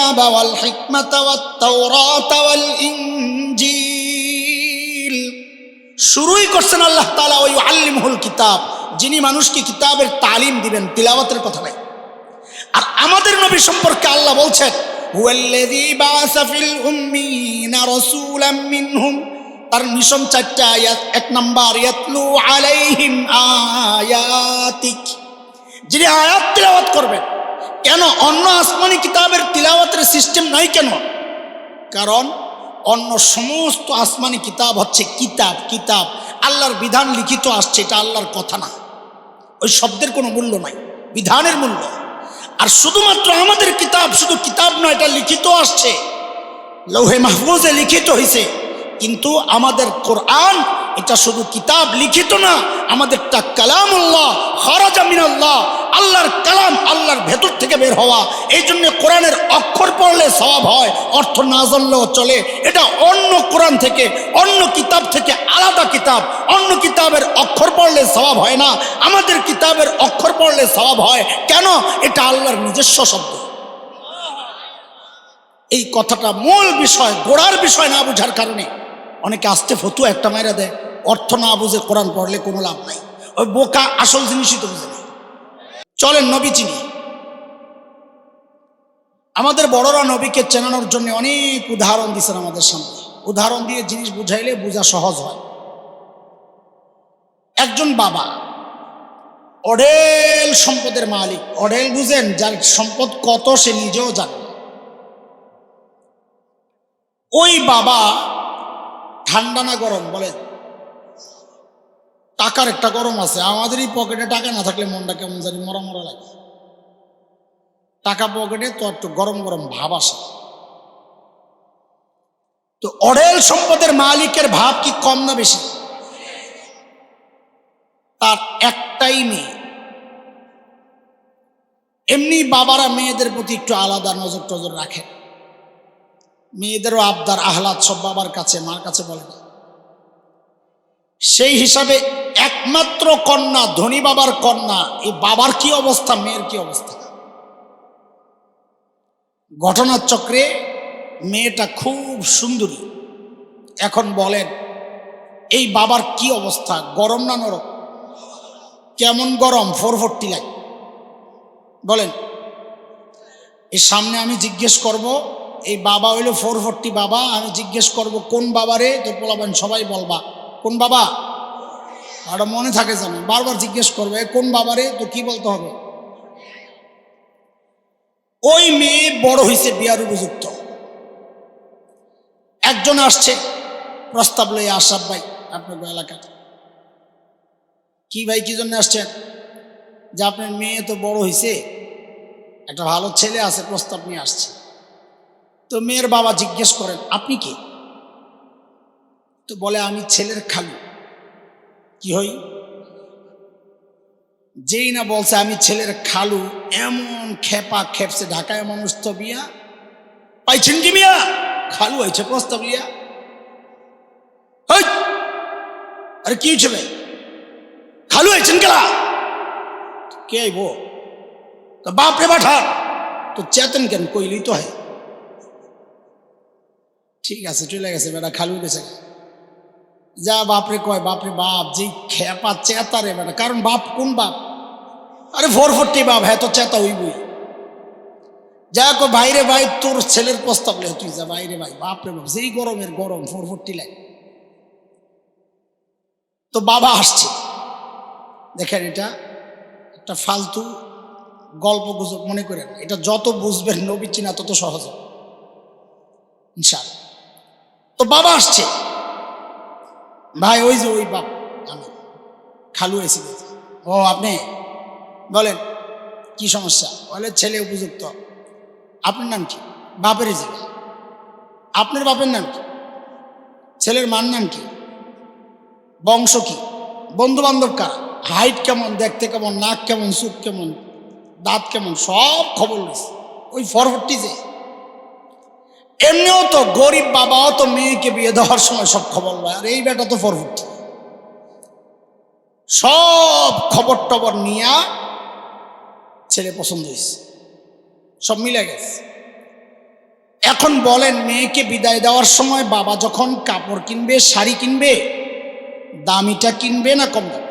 কিতাবা ওয়াল হিকমাতা ওয়াত তাওরাতা ওয়াল ইনজিল। শুরুই করছেন আল্লাহ তাআলা ওই আল্লিমুল কিতাব, যিনি মানুষকে কিতাবের তালিম দিবেন, তিলাওয়াতের কথা নাই। আর আমাদের নবী সম্পর্কে আল্লাহ বলছেন হুয়াল্লাযী বাআসা ফিল উম্মিয়িনা রাসূলাম মিনহুম। তার মিশন 4টা আয়াত। 1 নাম্বার ইয়াতলু আলাইহিম আয়াতিক, যিনি আয়াত তিলাওয়াত করবেন। কেন অন্য আসমানি কিতাবের তিলাওয়াতের সিস্টেম নাই কেন? কারণ অন্য সমস্ত আসমানি কিতাব হচ্ছে কিতাব, কিতাব আল্লাহর বিধান লিখিত আসছে, এটা আল্লাহর কথা না, ওই শব্দের কোনো মূল্য নাই, বিধানের মূল্য। আর শুধুমাত্র আমাদের কিতাব শুধু কিতাব নয়, এটা লিখিত আসছে, লৌহে মাহফুজে লিখিত হয়েছে। কিন্তু আমাদের কোরআন এটা শুধু কিতাব লিখিত না, আমাদেরটা কালামুল্লাহ খারাজা মিনাল্লাহ, আল্লাহর কালাম, আল্লাহর ভেতর থেকে বের হওয়া। এই জন্য কোরআনের অক্ষর পড়লে সওয়াব হয়, অর্থ না জানলেও চলে। এটা অন্য কোরআন থেকে, অন্য কিতাব থেকে আলাদা কিতাব। অন্য কিতাবের অক্ষর পড়লে সওয়াব হয় না, আমাদের কিতাবের অক্ষর পড়লে সওয়াব হয়। কেন? এটা আল্লাহর নিজস্ব শব্দ। এই কথাটা মূল বিষয়, গোড়ার বিষয় না বুঝার কারণে অনেকে আস্তে ফতুয়া একটা মাইরা দেয়, অর্থ না বুঝে কোরআন পড়লে কোনো লাভ নাই। ওই বোকা আসল জিনিসই তো বুঝে না। চলেন নবী চিনি। আমাদের বড়রা নবীকে চেনানোর জন্য অনেক উদাহরণ দিয়েছেন আমাদের সামনে। উদাহরণ দিয়ে জিনিস বুঝাইলে বোঝা সহজ হয়। একজন বাবা অঢেল সম্পদের মালিক। অঢেল বুঝেন? যার সম্পদ কত সে নিজেও জানে। ওই বাবা ঠান্ডা না গরম বলে? টাকার একটা গরম আছে। আমাদেরই পকেটে টাকা না থাকলে মনটা কেমন জানি মরা মরা লাগে। টাকা পকেটে তো একটু গরম গরম ভাব আসে। তো অঢেল সম্পদের মালিকের ভাব কি কম না বেশি? তার একটাই মেয়ে। এমনি বাবারা মেয়েদের প্রতি একটু আলাদা নজর টজর রাখেন। মেয়েদেরও আবদার আহ্লাদ সব বাবার কাছে, মার কাছে বলে না। সেই হিসাবে একমাত্র কন্যা, ধনী বাবার কন্যা, এই বাবার কি অবস্থা, মেয়ের কি অবস্থা? ঘটনার চক্রে মেয়েটা খুব সুন্দরী। এখন বলেন এই বাবার কি অবস্থা? গরম না নরম? কেমন গরম? 440 লাগে। বলেন, এই সামনে আমি জিজ্ঞেস করব, এই বাবা হইল 440 বাবা। আমি জিজ্ঞেস করব কোন বাবারে, তো বলবেন সবাই বলবা কোন বাবা। আর মনে থাকে জানো, বারবার জিজ্ঞেস করবে কোন বাবারে, তো কি বলতে হবে? ওই মেয়ে বড় হয়েছে, বিয়ার উপযুক্ত। একজন আসছে প্রস্তাব লইয়া, আশরাফ ভাই আপনার এলাকার। কি ভাই, কি জন্য আসছেন? যে আপনার মেয়ে তো বড় হয়েছে, একটা ভালো ছেলে আছে, প্রস্তাব নিয়ে আসছে। তো মেয়ের বাবা জিজ্ঞেস করেন আপনি কে? তো বলে আমি ছেলের খালু। কি হই? যেই না বলছে আমি ছেলের খালু, এমন খেপা খেপছে, ঢাকায় মানুষ তো বিয়া পাইছেন কি মিয়া, খালু হয়েছে প্রস্তাব লিয়া। আরে কি হয়েছে ভাই, খালু হয়েছেন কেলা? কে আইব? বাপ রে বাঠা, তো চেতন কেন? কইলি তো হয়। ঠিক আছে, চলে গেছে বেটা, খালু গেছে। যা বাপরে কয়, বাপরে বাপ, যে খেপা চেতা রে বেটা। কারণ বাপ কোন বাপ? আরে 440 বাপ, হ্যাঁ তো চেতা হইবই। যা কো ভাইরে ভাই, তোর ছেলের প্রস্তাব লে, তুই যা ভাইরে ভাই। বাপরে বাপ, যেই গরমের গরম, 440 লাগে। তো বাবা আসছে। দেখেন, এটা একটা ফালতু গল্প গুজব মনে করেন। এটা যত বুঝবেন নবী চিনা তত সহজ ইনশাআল্লাহ। তো বাবা আসছে, ভাই ওই যে ওই বাপ, আমি খালু এসে গেছে। ও আপনি বলেন কি সমস্যা? বলে ছেলে উপযুক্ত। আপনার নাম কি? বাপের জায়গা। আপনার বাপের নাম কি? ছেলের মার নাম কি? বংশ কি? বন্ধু বান্ধব কার? হাইট কেমন, দেখতে কেমন, নাক কেমন, চোখ কেমন, দাঁত কেমন, সব খবর রয়েছে। ওই 440 যে। এমনিও তো গরিব বাবাও তো মেয়েকে বিয়ে দেওয়ার সময় সব খবর লয়, আর এই বেটা তো 440। সব খবর টবর নিয়া ছেলে পছন্দ হয়েছে, সব মিলে গেছে। এখন বলেন, মেয়েকে বিদায় দেওয়ার সময় বাবা যখন কাপড় কিনবে, শাড়ি কিনবে, দামিটা কিনবে না কম দামি?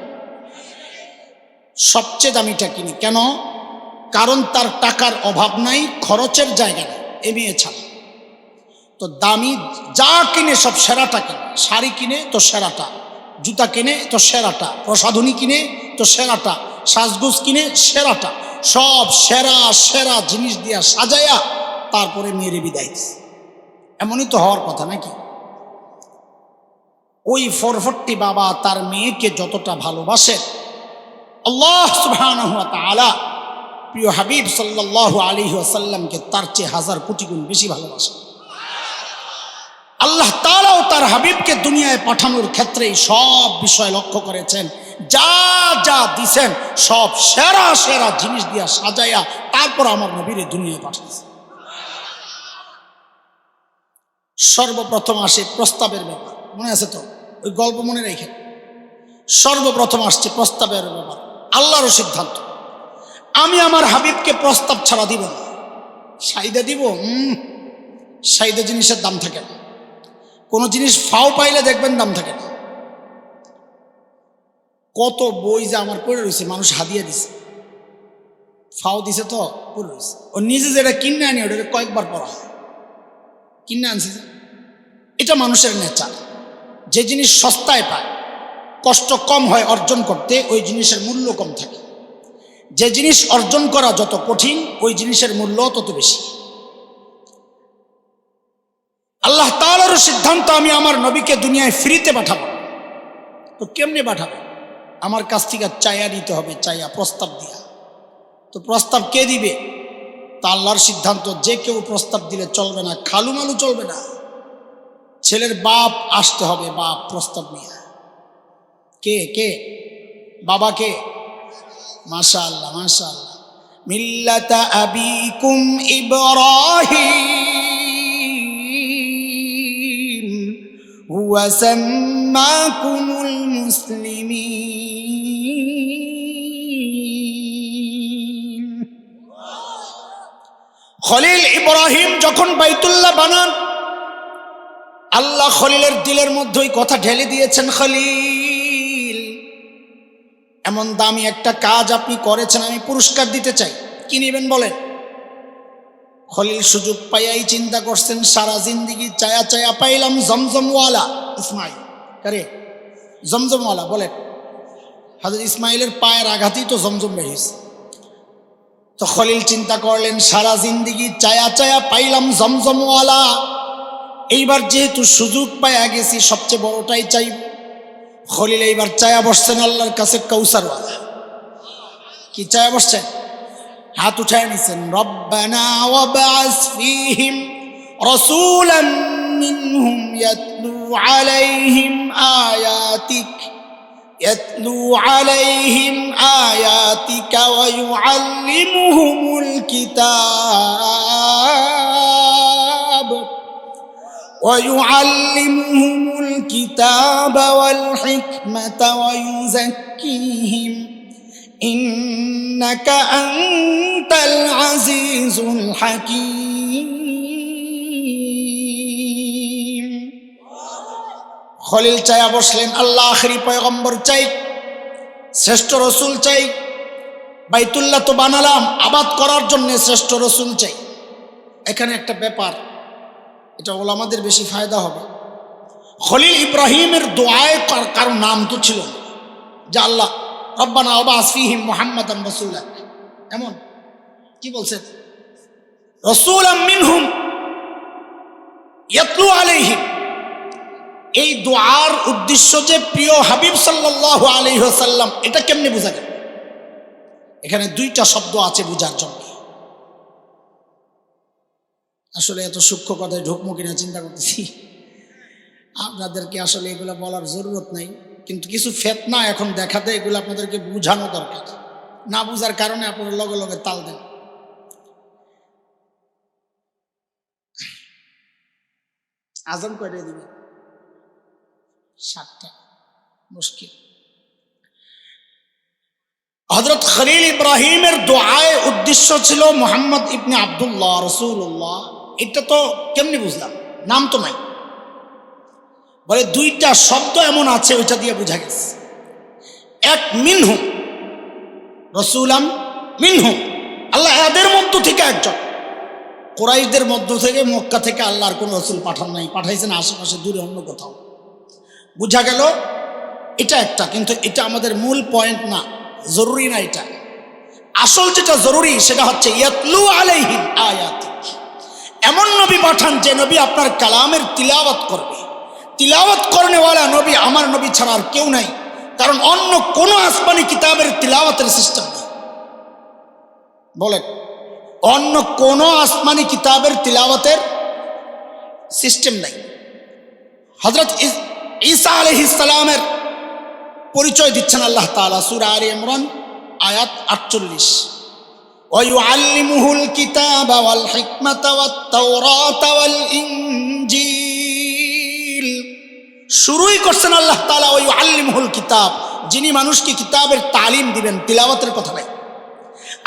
সবচেয়ে দামিটা কিনে। কেন? কারণ তার টাকার অভাব নাই, খরচের জায়গা নেই এ মেয়ে ছাড়া। তো দামি যা কিনে সব সেরাটা কিনে। শাড়ি কিনে তো সেরাটা, জুতা কিনে তো সেরাটা, প্রসাধনী কিনে তো সেরাটা, সাজগোজ কিনে সেরাটা, সব সেরা সেরা জিনিস দিয়া সাজায়া তারপরে মেয়েরে বিদায় দিছে। এমনই তো হওয়ার কথা নাকি? ওই ফরফট্টি বাবা তার মেয়েকে যতটা ভালোবাসে, আল্লাহ সুবহানাহু ওয়া তাআলা প্রিয় হাবিব সাল্লাল্লাহু আলাইহি ওয়াসাল্লামকে তার চেয়ে হাজার কোটি গুণ বেশি ভালোবাসে। আল্লাহ তাআলাও তার হাবিবকে দুনিয়ায় পাঠানোর ক্ষেত্রে সব বিষয় লক্ষ্য করেছেন। যা যা দিছেন সব সেরা সেরা জিনিস দিয়া সাজাইয়া তারপর আমার নবীরে দুনিয়ায় পাঠিয়েছে। সর্বপ্রথম আসে প্রস্তাবের ব্যাপার, মনে আছে তো? ওই গল্প মনে রেখে সর্বপ্রথম আসছে প্রস্তাবের ব্যাপার। আল্লাহর সিদ্ধান্ত, আমি আমার হাবিবকে প্রস্তাব ছাড়া দিব না। সাইদা দিব? সাইদা জিনিসের দাম থাকে না। কোনো জিনিস ফাও পাইলে দেখবেন দাম থাকে না। কত বই যে আমার পড়ে রয়েছে, মানুষ হাদিয়া দিছে, ফাও দিছে তো পড়ে রয়েছে। ও নিজে যেটা কিনে আনি ওটা কয়েকবার পড়া হয়, কিনে আনছে। এটা মানুষের নেচার। যে জিনিস সস্তায় পায়, কষ্ট কম হয় অর্জন করতে, ওই জিনিসের মূল্য কম থাকে। যে জিনিস অর্জন করা যত কঠিন, ওই জিনিসের মূল্য তত বেশি। আল্লাহ তাআলার সিদ্ধান্ত, আমি আমার নবীকে দুনিয়ায় ফ্রিতে পাঠাবো। তো কেমনে পাঠাবো? আমার কাছ থেকে চায়া নিতে হবে, চায়া প্রস্তাব দিয়া। তো প্রস্তাব কে দিবে? তা আল্লাহর সিদ্ধান্ত, যে কেউ প্রস্তাব দিলে চলবে না, খালু মালু চলবে না। ছেলের বাপ আসতে হবে, বাপ প্রস্তাব নিয়ে। কে কে? বাবা কে? মাশাআল্লাহ মাশাআল্লাহ। মিল্লাতা আবিকুম ইব্রাহিম হুয়া সাম্মাকুমুল মুসলিমিন। খলিল ইব্রাহিম যখন বাইতুল্লাহ বানান, আল্লাহ খলিলের দিলের মধ্যে ওই কথা ঢেলে দিয়েছেন, খলিল এমন দামি একটা কাজ আপনি করেছেন, আমি পুরস্কার দিতে চাই। কি নেবেন বলেন? খলিল সুযোগ পাইয়াই চিন্তা করছেন, সারা জিন্দিগি চায়া চায়া পাইলাম জমজমওয়ালা ইসমাইল। কারে? জমজমওয়ালা বলেন। হযরত ইসমাইলের পায়ের আঘাতেই তো জমজম বেরিয়েছে। তো খলিল চিন্তা করলেন, সারা জিন্দিগি চায়া চায়া পাইলাম জমজমওয়ালা, এইবার যেহেতু সুযোগ পাইয়া গেছি, সবচেয়ে বড়টাই চাইব। খলিল এইবার চায়া বসছেন আল্লাহর কাছে কাউসারওয়ালা। কি চায়া বসছেন? হাত উঠায় নিছেন, রব্বানা ওয়াবআস ফীহিম রাসূলাম মিনহুম ইয়াতলু আলাইহিম আয়াতিকা ওয়া ইউআল্লিমুহুমুল কিতাব والحكمة ويزكيهم إنك أنت العزيز الحكيم। খলিল চায়া বসলেন, আল্লাহ আখেরি পয়গম্বর চাই, শ্রেষ্ঠ রসুল চাই। বাইতুল্লাহ তো বানালাম, আবাদ করার জন্য শ্রেষ্ঠ রসুল চাই। এখানে একটা ব্যাপার, এটা ওলামাদের বেশি ফায়দা হবে। খলিল ইব্রাহিমের দোয়ায় কারো নাম তো ছিল না, যে আল্লাহ রব্বানা ওয়াবআস ফীহিম মুহাম্মাদান রাসূলা, এমন কি বলছেন? রাসূলাম মিনহুম ইয়াতলু আলাইহিম। এই দোয়ার উদ্দেশ্য যে প্রিয় হাবিব সাল্লাল্লাহু আলাইহি ওয়াসাল্লাম, এটা কেমনে বোঝা গেল? এখানে দুইটা শব্দ আছে বোঝার জন্য। আসলে এত সূক্ষ্ম কথায় ঢুকমো কিনা চিন্তা করতেছি। আপনাদেরকে আসলে এগুলো বলার জরুরত নাই, কিন্তু কিছু ফিতনা এখন দেখাতে এগুলো আপনাদেরকে বুঝানো দরকার। না বুঝার কারণে আপনারা লগে লগে তাল দেন। আজান কয়টায় দিবে? 7টা। মুশকিল। হযরত খলিল ইব্রাহিমের দোয়ায় উদ্দেশ্য ছিল মুহাম্মদ ইবনে আব্দুল্লাহ রাসূলুল্লাহ এটা তো কেমনি বুঝলাম? নাম তো নাই। বলে দুইটা শব্দ এমন আছে ওইটা দিয়ে বোঝা গেছে। এক মিনহুম রসুলাম মিনহুম, আল্লাহ এদের মধ্য থেকে একজন। কুরাইশদের মধ্য থেকে, মক্কা থেকে আল্লাহর কোন রসুল পাঠান নাই, পাঠাইছেন আশেপাশে দূরে অন্য কোথাও। বুঝা গেল এটা একটা, কিন্তু এটা আমাদের মূল পয়েন্ট না, জরুরি না। এটা আসল যেটা জরুরি সেটা হচ্ছে ইয়াতলু আলাইহিম আয়াতি, এমন নবী পাঠান যে নবী আপনার কালামের তিলাওয়াত করবে। তিলাওয়াত করনেওয়ালা নবী আমার নবী ছাড়া আর কেউ নাই, কারণ অন্য কোন আসমানি কিতাবের তিলাওয়াতের সিস্টেম নেই। বলেন, অন্য কোন আসমানি কিতাবের তিলাওয়াতের সিস্টেম নাই। হযরত ঈসা আলাইহিস সালামের পরিচয় দিচ্ছেন আল্লাহ তাআলা সূরা আলে ইমরান আয়াত 48, ওয়ায়ুআল্লিমুহুল কিতাবা ওয়াল হিকমাতা ওয়াত তাওরাতা ওয়াল ইনজিল। শুরুই করছেন আল্লাহ তাআলা ওয়ায়ুআল্লিমুহুল কিতাব, যিনি মানুষকে কিতাবের তালিম দিবেন, তিলাওয়াতের কথা নাই।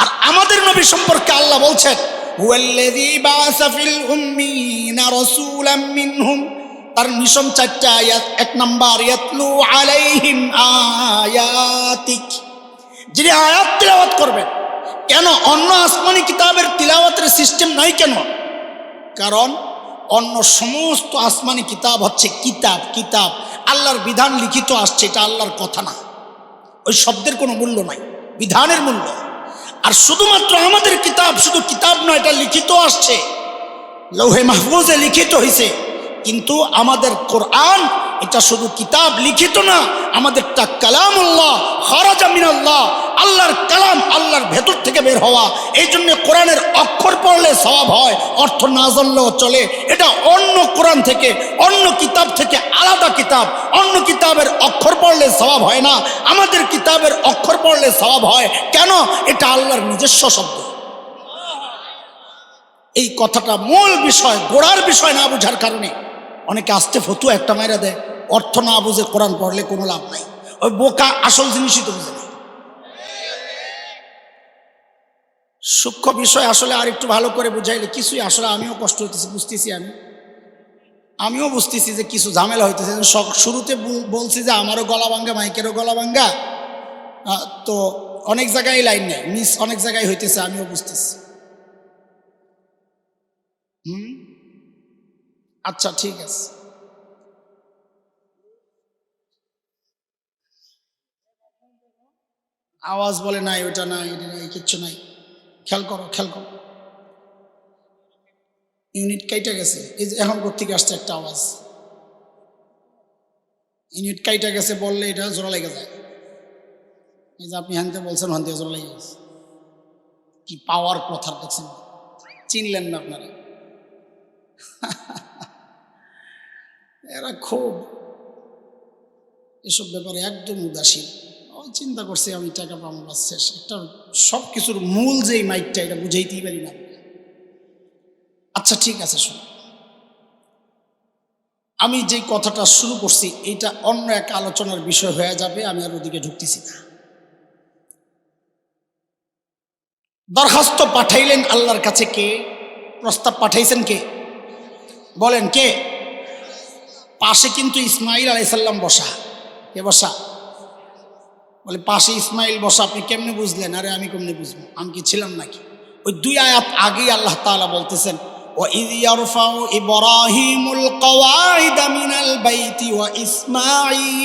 আর আমাদের নবী সম্পর্কে আল্লাহ বলছেন হুয়াল্লাযী বাআসা ফিল উম্মিয়িনা রাসূলাম মিনহুম, তার মিশন 4টা আয়াত। 1 নাম্বার ইয়াতলু আলাইহিম আয়াতিক, যিনি আয়াত তিলাওয়াত করবেন। কেন অন্য আসমানি কিতাবের তিলাওয়াতের সিস্টেম নাই কেন? কারণ অন্য সমস্ত আসমানি কিতাব হচ্ছে কিতাব, কিতাব আল্লাহর বিধান লিখিত আসছে, এটা আল্লাহর কথা না, ওই শব্দের কোনো মূল্য নাই, বিধানের মূল্য। আর শুধুমাত্র আমাদের কিতাব শুধু কিতাব নয়, এটা লিখিত আসছে, লৌহে মাহফুজে লিখিত হয়েছে। কিন্তু আমাদের কোরআন এটা শুধু কিতাব লিখিত না, আমাদেরটা কালামুল্লাহ খারাজা মিনাল্লাহ, আল্লাহর কালাম, আল্লাহর ভেতর থেকে বের হওয়া। এই জন্য কোরআনের অক্ষর পড়লে সওয়াব হয়, অর্থ না জানলেও চলে। এটা অন্য কোরআন থেকে, অন্য কিতাব থেকে আলাদা কিতাব। অন্য কিতাবের অক্ষর পড়লে সওয়াব হয় না, আমাদের কিতাবের অক্ষর পড়লে সওয়াব হয়। কেন? এটা আল্লাহর নিজস্ব শব্দ। এই কথাটা মূল বিষয়, গোড়ার বিষয় না বুঝার কারণে অনেকে আস্তে ফতুয়া একটা মাইরা দেয়, অর্থ না বুঝে কোরআন পড়লে কোনো লাভ নাই। ওই বোকা আসল জিনিসই তো বুঝে না। সূক্ষ্ম বিষয় আসলে আর একটু ভালো করে বুঝাইলে কিছুই, আসলে আমিও কষ্ট হইতেছি, বুঝতেছি, আমিও বুঝতেছি যে কিছু ঝামেলা হইতেছে। শুরুতে বলছি যে আমারও গলা ভাঙ্গা, মাইকেরও গলা ভাঙ্গা, তো অনেক জায়গায় লাইন নেই, মিস অনেক জায়গায় হইতেছে, আমিও বুঝতেছি। আচ্ছা ঠিক আছে। আওয়াজ বলে নাই, ওটা নাই, এটা নাই, কিচ্ছু নাই। খেয়াল করো, খেয়াল করো, ইউনিট কাইটা গেছে। এই যে এখন কোত্থেকে আসছে একটা আওয়াজ, ইউনিট কাইটা গেছে বললে এটা জোড়া লেগে যায়। এই যে আপনি হানতে বলছেন, হানতে জোড়া লেগে গেছে। কি পাওয়ার কথা দেখছেন, চিনলেন না আপনারা? এরা খুব এসব ব্যাপারে একদম উদাসীন। চিন্তা করছে আমি টাকা পাবো, বাস শেষ। একটা সব কিছুর মূল যে মাইকটা, এটা বুঝাইতেই পারি না। আচ্ছা ঠিক আছে, শুন, আমি যে কথাটা শুরু করছি এইটা অন্য এক আলোচনার বিষয় হয়ে যাবে, আমি আর ওদিকে ঢুকতেছি না। দরখাস্ত পাঠাইলেন আল্লাহর কাছে কে? প্রস্তাব পাঠাইছেন কে? বলেন কে? পাশে কিন্তু ইসমাইল আলাইহিস সালাম বসা। কে বসা? বলে পাশে ইসমাইল বসা। আপনি কেমনে বুঝলেন? আরে আমি কেমনে বুঝবো, আমি কি ছিলাম নাকি? ওই 2 আয়াত আগেই আল্লাহ তাআলা বলতেছেন وَإِذْ يَرْفَعُ إِبْرَاهِيمُ الْقَوَاعِدَ مِنَ الْبَيْتِ وَإِسْمَاعِيلُ।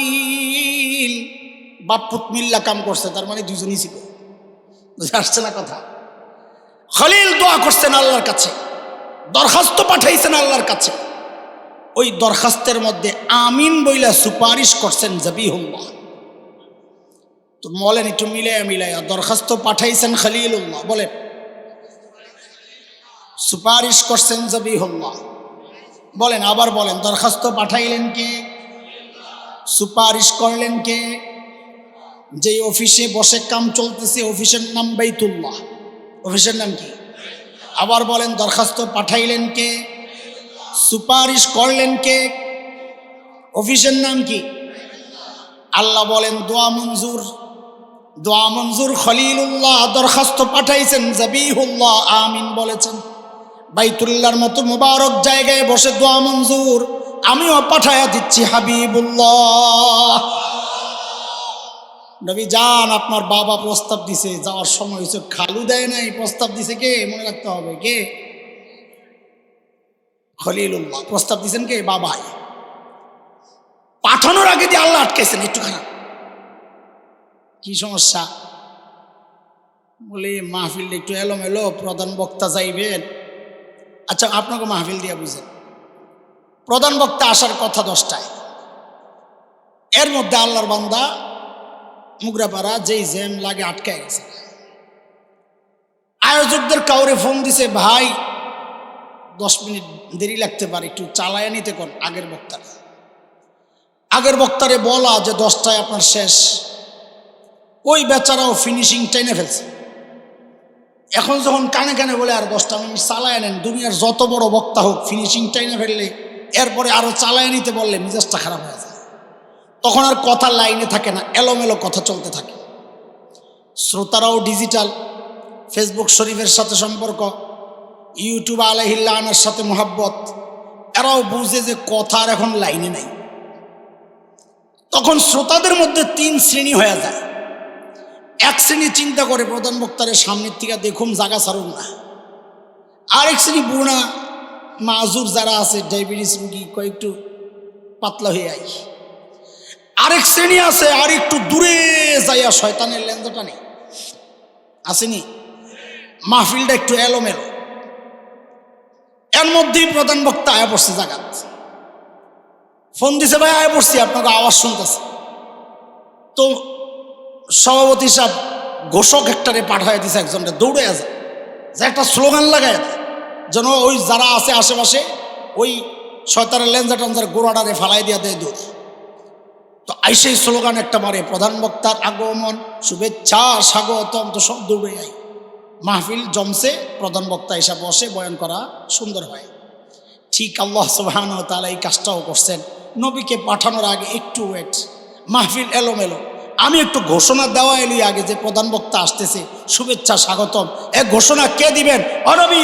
বাপ পুত মিল্লা কাম করছে, তার মানে দুজনই ছিল। বুঝে আসছে না কথা? খলিল দোয়া করছেন আল্লাহর কাছে, দরখাস্ত পাঠাইছেন আল্লাহর কাছে। ওই দরখাস্তের মধ্যে আমিন বইলা সুপারিশ করছেন জবিহুল্লাহ। তো বলেন একটু মিলাইয়া, দরখাস্ত পাঠাইছেন খলিলুল্লাহ, বলেন সুপারিশ করছেন জবিহুল্লাহ, বলেন আবার বলেন, দরখাস্ত পাঠাইলেন কে? সুপারিশ করলেন কে? যে অফিসে বসে কাম চলতেছে অফিসের নাম বাইতুল্লাহ, অফিসের নাম কি? আবার বলেন, দরখাস্ত পাঠাইলেন কে? সুপারিশ করলেন কে? অফিসের নাম কি? আল্লাহ বলেন দোয়া মঞ্জুর, দোয়া মঞ্জুর। খলিলুল্লাহ দরখাস্ত পাঠাইছেন, জবিহুল্লাহ আমিন বলেছেন। বাইতুল্লাহর মতো মুবারক জায়গায় বসে দোয়া মঞ্জুর, আমিও পাঠায়া দিচ্ছি হাবিবুল্লাহ। নবী যান, আপনার বাবা প্রস্তাব দিছে, যাওয়ার সময় হয়েছে, খালু দেয় নাই, প্রস্তাব দিছে কে? মনে রাখতে হবে কে? খলিলুল্লাহ। প্রস্তাব দিছেন কে? বাবাই। পাঠানোর আগে দিয়ে আল্লাহ আটকেছেন। একটু খারাপ, কি সমস্যা? বলি মাহফিল একটু এলোমেলো, প্রধান বক্তা যাইবেন। আচ্ছা, আপনাকে মাহফিল দিয়ে বুঝেন, প্রধান বক্তা আসার কথা 10টায়, এর মধ্যে আল্লাহর বান্দা মুগরাপাড়া যেই জ্যাম লাগে আটকায় গেছে। আয়োজকদের কাউরে ফোন দিছে, ভাই 10 মিনিট দেরি লাগতে পারে, একটু চালায় নিতে কোন আগের বক্তারে বলা যে 10টায় আপনার শেষ। ওই বেচারাও ফিনিশিং টেনে ফেলছে। এখন যখন কানে কানে বলে আর 10টা মিনিট চালায় নেন, দুনিয়ার যত বড় বক্তা হোক ফিনিশিং টেনে ফেললে এরপরে আরো চালায় নিতে বললে মেজাজটা খারাপ হয়ে যায়। তখন আর কথা লাইনে থাকে না, এলোমেলো কথা চলতে থাকে। শ্রোতারাও ডিজিটাল, ফেসবুক শরীফের সাথে সম্পর্ক, ইউটিউব আলাইহিল্লাহর সাথে মোহাব্বত, এরাও বুঝে যে কথা আর এখন লাইনে নাই। তখন শ্রোতাদের মধ্যে 3 শ্রেণী হয়ে যায়। এক শ্রেণী চিন্তা করে প্রধান বক্তারের সামনের থেকে দেখুম জায়গা ছাড়ুন না। আরেক শ্রেণী বুড়া মাজুর যারা আছে, ডায়াবেটিস রুগী, কয়েকটু পাতলা হয়ে আই। আরেক শ্রেণী আছে আর একটু দূরে যাইয়া শয়তানের লেন্সটা নেই, আসেনি, মাহফিলটা একটু এলোমেলো। এর মধ্যেই প্রধান বক্তা আয়া পড়ছে জাগাত, ফোন দিছে, ভাই আয়া পড়ছি, আপনাকে আওয়াজ শুনতেছে। তো সভাপতি সাহেব ঘোষক একটারে পাঠায় দিছে, একজনটা দৌড়ে আছে, যে একটা স্লোগান লাগায় দেয় যেন ওই যারা আছে আশেপাশে ওই শয়তানের লেঞ্জা টাঞ্জার গোড়াটারে ফালাই দিয়া দেয় দৌড়। তো আইসেই স্লোগান একটা মারে, প্রধান বক্তার আগমন, শুভেচ্ছা, স্বাগতম। তো সব দৌড়ে যায়, মাহফিল জমছে, প্রধান বক্তা এসে বসে, বয়ান করা সুন্দর হয়। ঠিক আল্লাহ সুবহানাহু ওয়া তাআলা এই কাজটাও করছেন। নবীকে পাঠানোর আগে একটু ওয়েট, মাহফিল এলোমেলো, আমি একটু ঘোষণা দেওয়া এলি আগে যে প্রধান বক্তা আসতেছে, শুভেচ্ছা, স্বাগতম। এ ঘোষণা কে দিবেন? নবী